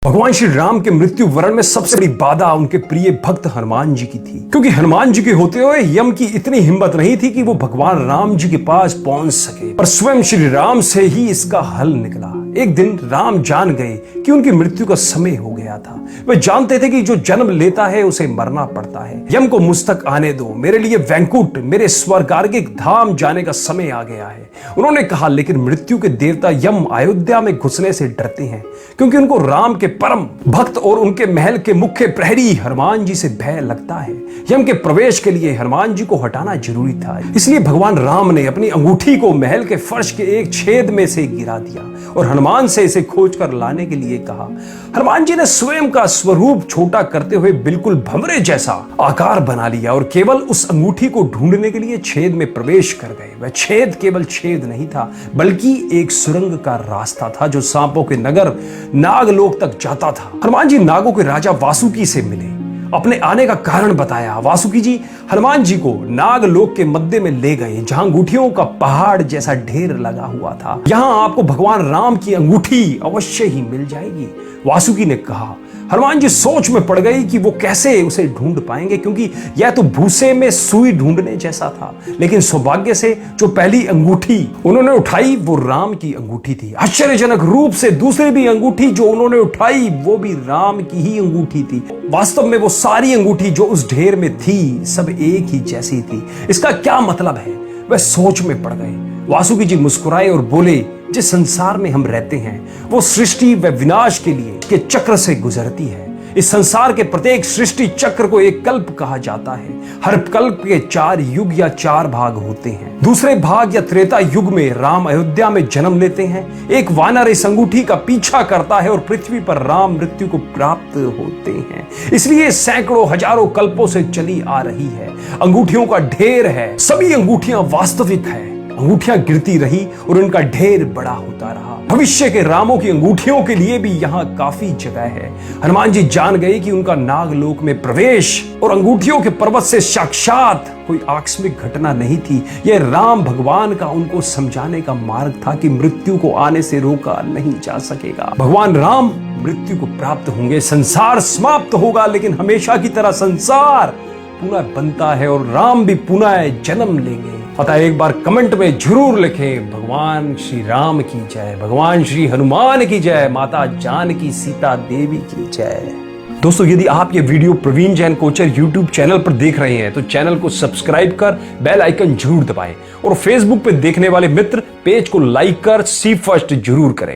भगवान श्री राम के मृत्यु वरण में सबसे बड़ी बाधा उनके प्रिय भक्त हनुमान जी की थी, क्योंकि हनुमान जी के होते हुए यम की इतनी हिम्मत नहीं थी कि वो भगवान राम जी के पास पहुंच सके। पर स्वयं श्री राम से ही इसका हल निकला। एक दिन राम जान गए कि उनकी मृत्यु का समय हो गया था। वे जानते थे कि जो जन्म लेता है उसे मरना पड़ता है। यम को मुझ तक आने दो, मेरे लिए वैंकुट, मेरे स्वर्गार्गिक धाम जाने का समय आ गया है, उन्होंने कहा। लेकिन मृत्यु के देवता यम अयोध्या में घुसने से डरते हैं, क्योंकि उनको राम के परम भक्त और उनके महल के मुख्य प्रहरी हनुमान जी से भय लगता है। यम के प्रवेश के लिए हनुमान जी को हटाना जरूरी था, इसलिए भगवान राम ने अपनी अंगूठी को महल के फर्श के एक छेद में से गिरा दिया और हनुमान से इसे खोज कर लाने के लिए कहा। हनुमान जी ने स्वयं का स्वरूप छोटा करते हुए बिल्कुल भंवरे जैसा आकार बना लिया और केवल उस अंगूठी को ढूंढने के लिए छेद में प्रवेश कर गए। वह छेद केवल छेद नहीं था, बल्कि एक सुरंग का रास्ता था जो सांपों के नगर नागलोक तक जाता था। हनुमान जी नागों के राजा वासुकी से मिले, अपने आने का कारण बताया। वासुकी जी हनुमान जी को नागलोक के मध्य में ले गए, जहां अंगूठियों का पहाड़ जैसा ढेर लगा हुआ था। यहां आपको भगवान राम की अंगूठी अवश्य ही मिल जाएगी, वासुकी ने कहा। हनुमान जी सोच में पड़ गई कि वो कैसे उसे ढूंढ पाएंगे, क्योंकि यह तो भूसे में सुई ढूंढने जैसा था। लेकिन सौभाग्य से जो पहली अंगूठी उन्होंने उठाई वो राम की अंगूठी थी। आश्चर्यजनक रूप से दूसरी भी अंगूठी जो उन्होंने उठाई वो भी राम की ही अंगूठी थी। वास्तव में वो सारी अंगूठी जो उस ढेर में थी सब एक ही जैसी थी। इसका क्या मतलब है? वह सोच में पड़ गए। वासुकी जी मुस्कुराए और बोले, जिस संसार में हम रहते हैं वो सृष्टि व विनाश के लिए के चक्र से गुजरती है। इस संसार के प्रत्येक सृष्टि चक्र को एक कल्प कहा जाता है। हर कल्प के 4 युग या 4 भाग होते हैं। दूसरे भाग या त्रेता युग में राम अयोध्या में जन्म लेते हैं। एक वानर इस अंगूठी का पीछा करता है और पृथ्वी पर राम मृत्यु को प्राप्त होते हैं। इसलिए सैकड़ों हजारों कल्पों से चली आ रही है। अंगूठियों का ढेर है, सभी अंगूठियां वास्तविक है। अंगूठियां गिरती रही और उनका ढेर बड़ा होता रहा। भविष्य के रामों की अंगूठियों के लिए भी यहाँ काफी जगह है। हनुमान जी जान गए कि उनका नागलोक में प्रवेश और अंगूठियों के पर्वत से साक्षात कोई आकस्मिक घटना नहीं थी। यह राम भगवान का उनको समझाने का मार्ग था कि मृत्यु को आने से रोका नहीं जा सकेगा। भगवान राम मृत्यु को प्राप्त होंगे, संसार समाप्त होगा, लेकिन हमेशा की तरह संसार पुनः बनता है और राम भी पुनः जन्म लेंगे। पता है, एक बार कमेंट में जरूर लिखें, भगवान श्री राम की जय, भगवान श्री हनुमान की जय, माता जानकी सीता देवी की जय। दोस्तों, यदि आप ये video Praveen Jain Kochar YouTube channel पर देख रहे हैं तो चैनल को सब्सक्राइब कर बेल आइकन जरूर दबाएं और फेसबुक पे देखने वाले मित्र पेज को लाइक कर सी फर्स्ट जरूर करें।